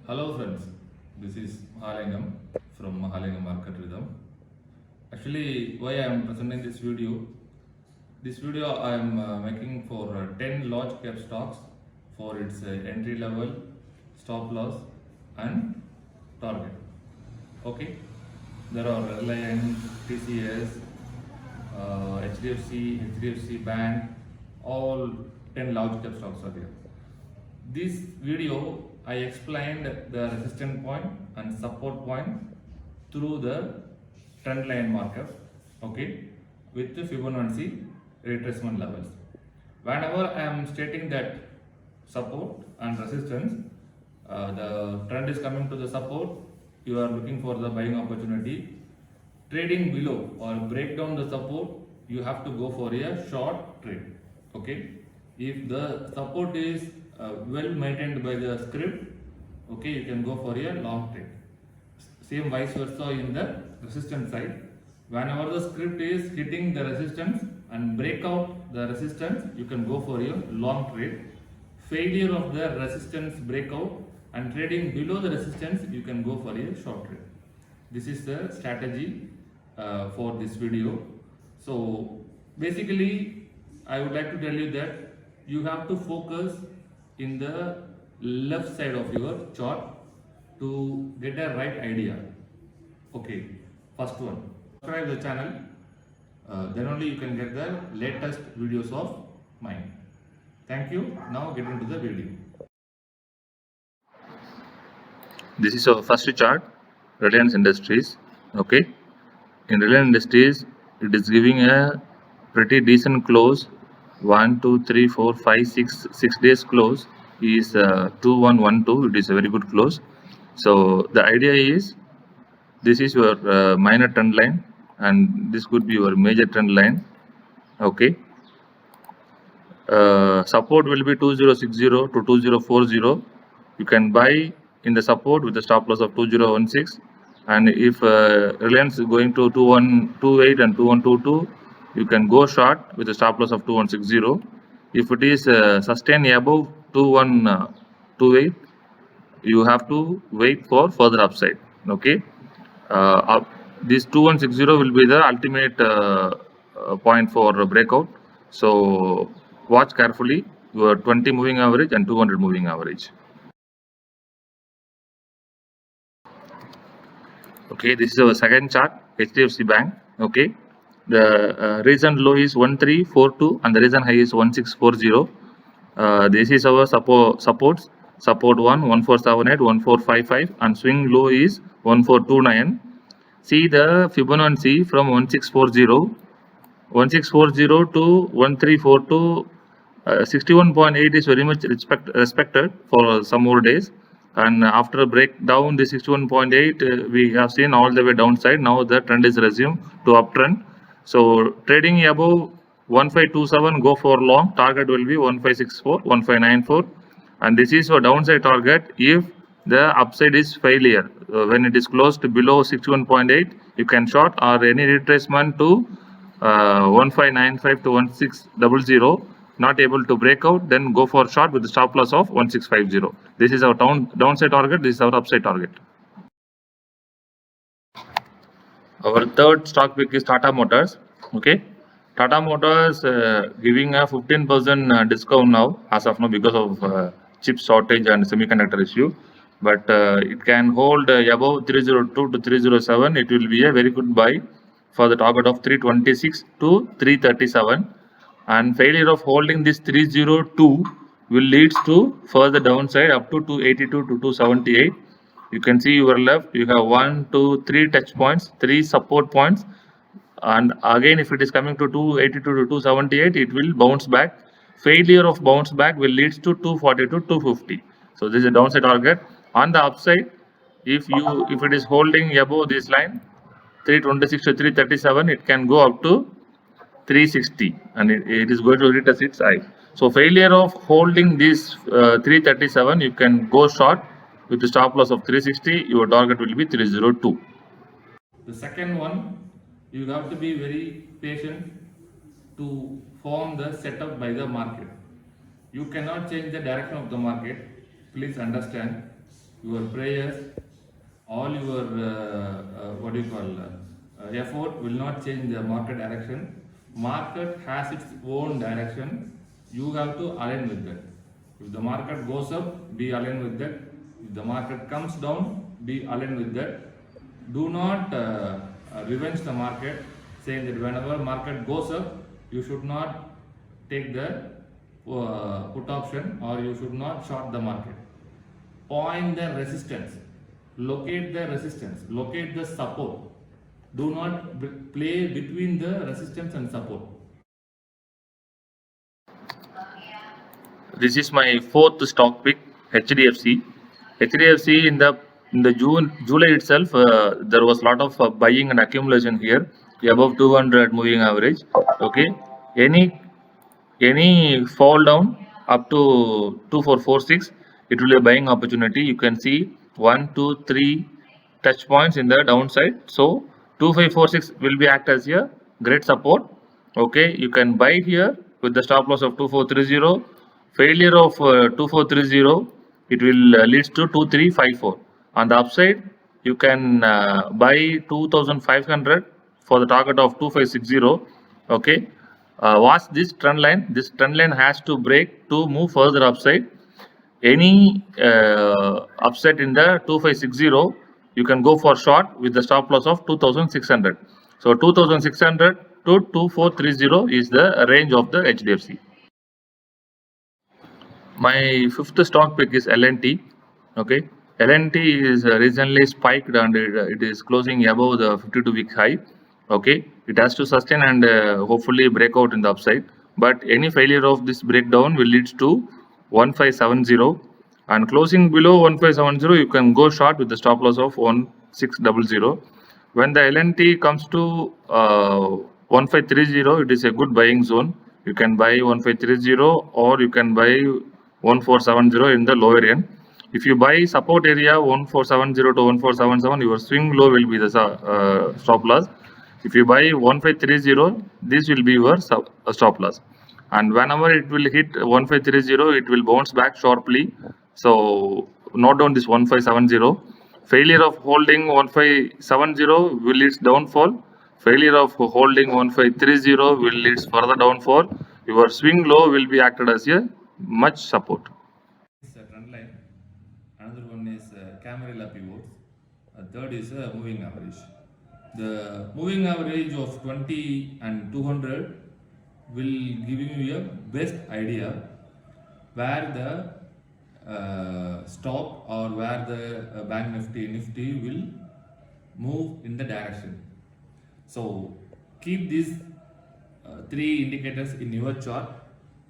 Hello friends, this is Mahalingam from Mahalingam Market Rhythm. Actually, why I am presenting this video? This video I am making for 10 large cap stocks for its entry level, stop loss and target. Okay, there are Reliance, TCS, HDFC Bank, all 10 large cap stocks are there. This video I explained the resistance point and support point through the trend line marker, okay, with the Fibonacci retracement levels. Whenever I am stating that support and resistance, the trend is coming to the support, you are looking for the buying opportunity. Trading below or break down the support, you have to go for a short trade, okay. If the support is well maintained by the script, okay, you can go for a long trade. Same vice versa in the resistance side. Whenever the script is hitting the resistance and break out the resistance, you can go for a long trade. Failure of the resistance breakout and trading below the resistance, you can go for a short trade. This is the strategy for this video. So basically, I would like to tell you that you have to focus in the left side of your chart to get a right idea. Okay, first one, subscribe the channel, then only you can get the latest videos of mine. Thank you. Now get into the video. This is our first chart, Reliance Industries. Okay, in Reliance Industries, it is giving a pretty decent close. 1, 2, 3, 4, 5, 6 days close is 2112. It is a very good close. So the idea is, this is your minor trend line and this could be your major trend line. Okay, support will be 2060 to 2040. You can buy in the support with the stop loss of 2016, and if Reliance is going to 2128 and 2122, you can go short with a stop loss of 2160. If it is sustained above 2128, you have to wait for further upside. Okay, this 2160 will be the ultimate point for breakout. So watch carefully your 20 moving average and 200 moving average. Okay, this is our second chart, HDFC Bank. Okay, the recent low is 1342 and the recent high is 1640. This is our supports. Support 1 1478, 1455 and swing low is 1429. See the Fibonacci from 1640 to 1342. 61.8 is very much respected for some more days, and after breakdown the 61.8 we have seen all the way downside. Now the trend is resumed to uptrend. So trading above 1527, go for long. Target will be 1564, 1594, and this is your downside target if the upside is failure. When it is closed below 61.8, you can short, or any retracement to 1595 to 1600, not able to break out, then go for short with the stop loss of 1650. This is our downside target, this is our upside target. Our third stock pick is Tata Motors. Okay, Tata Motors giving a 15% discount now, as of now, because of chip shortage and semiconductor issue. But it can hold above 302 to 307. It will be a very good buy for the target of 326 to 337. And failure of holding this 302 will leads to further downside up to 282 to 278. You can see your left, you have 1, 2, 3 touch points, 3 support points, and again if it is coming to 282 to 278, it will bounce back. Failure of bounce back will leads to 240 to 250. So this is a downside target. On the upside, if it is holding above this line 326 to 337, it can go up to 360 and it is going to retest its high. So failure of holding this 337, you can go short with the stop loss of 360. Your target will be 302. The second one, You have to be very patient to form the setup by the market. You cannot change the direction of the market. Please understand, your prayers, all your effort will not change the market direction. Market has its own direction. You have to align with that. If the market goes up, be aligned with that. If the market comes down, be aligned with that. Do not revenge the market, saying that whenever market goes up, you should not take the put option, or you should not short the market. Point the resistance, locate the resistance, locate the support. Do not play between the resistance and support. This is my fourth stock pick, HDFC. HDFC in the July itself, there was a lot of buying and accumulation here, above 200 moving average. Okay, any fall down up to 2446, it will be a buying opportunity. You can see 1, 2, 3 touch points in the downside. So 2546 will be act as a great support. Okay, you can buy here with the stop loss of 2430. Failure of 2430, it will leads to 2354. On the upside, you can buy 2500 for the target of 2560. Okay, watch this trend line. This trend line has to break to move further upside. Any upset in the 2560, you can go for short with the stop loss of 2600. So 2600 to 2430 is the range of the HDFC. My fifth stock pick is L&T. Okay, L&T is recently spiked and it is closing above the 52-week high. Okay, it has to sustain and hopefully break out in the upside. But any failure of this breakdown will lead to 1570, and closing below 1570, you can go short with the stop loss of 1600. When the L&T comes to 1530, it is a good buying zone. You can buy 1530 or you can buy 1470 in the lower end. If you buy support area 1470 to 1477, your swing low will be the stop loss. If you buy 1530, this will be your stop loss. And whenever it will hit 1530, it will bounce back sharply. So note down this 1570. Failure of holding 1570 will lead downfall. Failure of holding 1530 will lead further downfall. Your swing low will be acted as a much support. This is a trend line. Another one is Camarilla pivots. Third is moving average. The moving average of 20 and 200 will give you a best idea where the stock or where the bank nifty will move in the direction. So keep these three indicators in your chart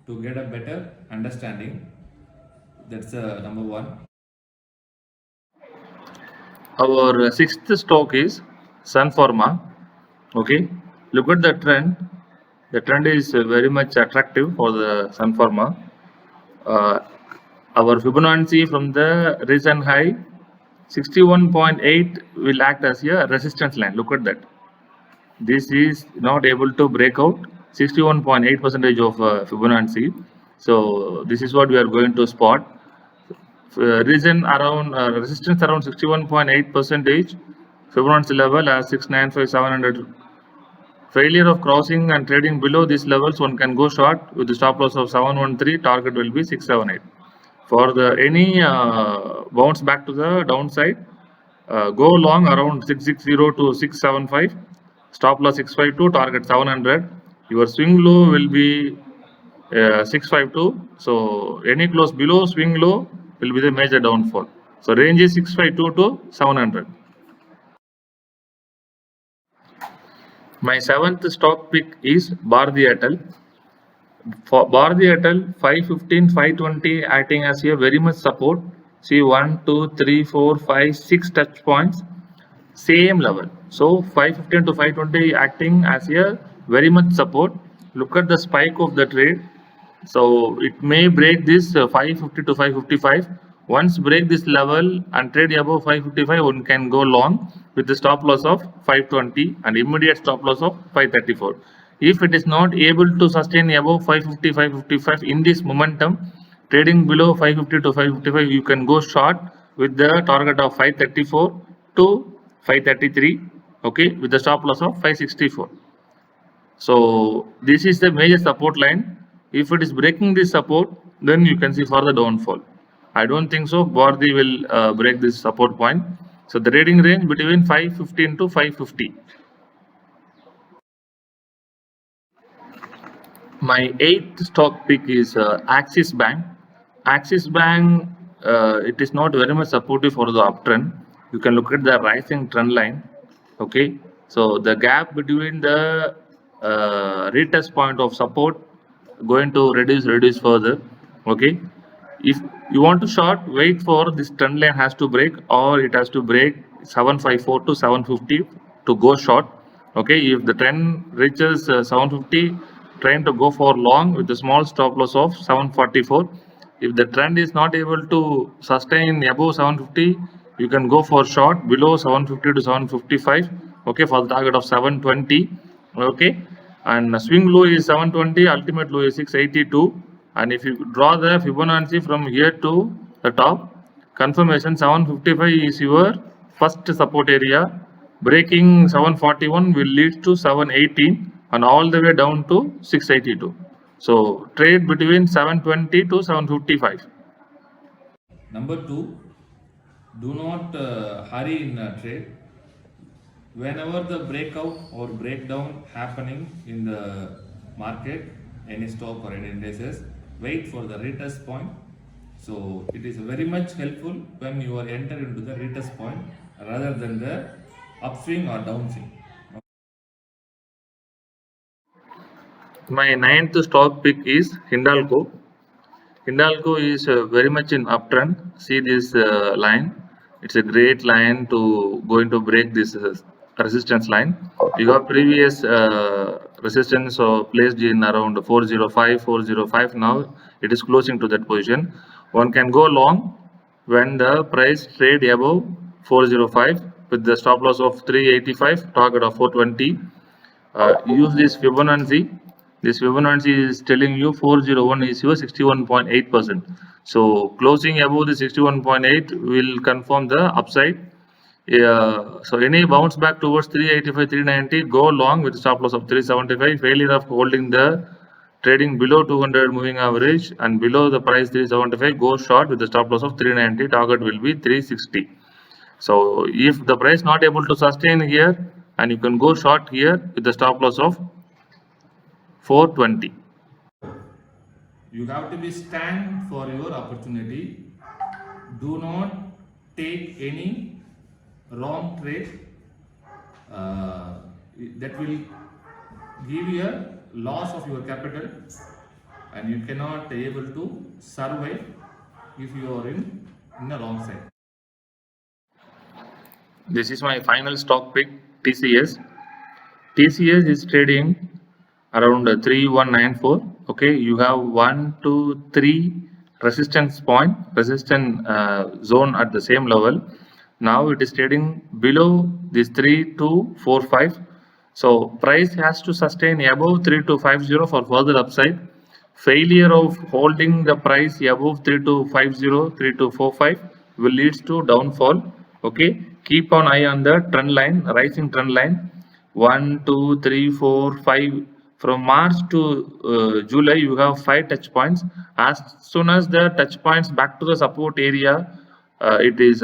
to get a better understanding. That's number one. Our sixth stock is Sun Pharma. Okay, look at the trend. The trend is very much attractive for the Sun Pharma. Our Fibonacci from the recent high 61.8 will act as a resistance line. Look at that. This is not able to break out 61.8% of Fibonacci. So this is what we are going to spot. Reason around resistance around 61.8%, Fibonacci level as 695,700. Failure of crossing and trading below these levels, one can go short with the stop loss of 713. Target will be 678. For the any bounce back to the downside, go long around 660 to 675. Stop loss 652. Target 700. Your swing low will be 652. So any close below swing low will be the major downfall. So range is 652 to 700. My seventh stock pick is Bharti Airtel. For Bharti Airtel, 515, 520 acting as a very much support. See 1, 2, 3, 4, 5, 6 touch points, same level. So 515 to 520 acting as a very much support. Look at the spike of the trade. So it may break this 550 to 555. Once break this level and trade above 555, one can go long. with the stop loss of 520 and immediate stop loss of 534. If it is not able to sustain above 550, 555 in this momentum, trading below 550 to 555, you can go short with the target of 534 to 533, okay, with the stop loss of 564. So this is the major support line. If it is breaking this support, then you can see further downfall. I don't think so. Bharti will break this support point. So the trading range between 515 to 550. My eighth stock pick is Axis Bank. Axis Bank, it is not very much supportive for the uptrend. You can look at the rising trend line. Okay, so the gap between the retest point of support going to reduce further. Okay, if you want to short, wait for this trend line has to break, or it has to break 754 to 750 to go short. Okay, if the trend reaches 750, trying to go for long with a small stop loss of 744. If the trend is not able to sustain above 750, you can go for short below 750 to 755. Okay, for the target of 720. Okay, and swing low is 720, ultimate low is 682. And if you draw the Fibonacci from here to the top, confirmation 755 is your first support area. Breaking 741 will lead to 718 and all the way down to 682. So trade between 720 to 755. Number 2, do not hurry in trade. Whenever the breakout or breakdown happening in the market, any stock or any indices, wait for the retest point. So it is very much helpful when you are enter into the retest point rather than the upswing or downswing. My ninth stock pick is Hindalco. Hindalco is very much in uptrend. See this line. It's a great line to going to break this resistance line. You have previous resistance placed in around 405, 405. Now it is closing to that position. One can go long when the price trade above 405 with the stop loss of 385, target of 420. Use this Fibonacci. This Fibonacci is telling you 401 is your 61.8%. So closing above the 61.8 will confirm the upside. So any bounce back towards 385, 390, go long with stop loss of 375. Failure of holding the trading below 200 moving average and below the price 375, go short with the stop loss of 390. Target will be 360. So if the price not able to sustain here, and you can go short here with the stop loss of 420. You have to be stand for your opportunity. Do not take any wrong trade that will give you a loss of your capital, and you cannot able to survive if you are in the wrong side. This is my final stock pick, TCS. TCS is trading around 3194. Okay, you have 1, 2, 3 resistance zone at the same level. Now it is trading below this 3245. So price has to sustain above 3250 for further upside. Failure of holding the price above 3250, 3245 will lead to downfall. Okay, keep an eye on the trend line, rising trend line. 1, 2, 3, 4, 5. From March to July, you have 5 touch points. As soon as the touch points back to the support area, it is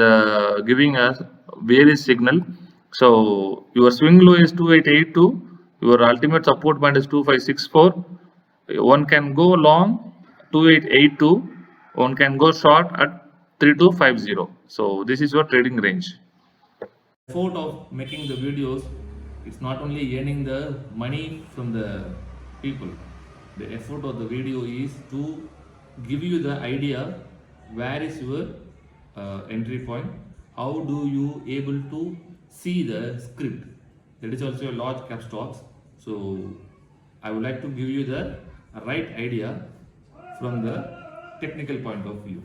giving us various signal. So your swing low is 2882. Your ultimate support point is 2564. One can go long 2882. One can go short at 3250. So this is your trading range. Effort of making the videos, it's not only earning the money from the people. The effort of the video is to give you the idea where is your entry point, how do you able to see the script. That is also a large cap stocks. So I would like to give you the right idea from the technical point of view.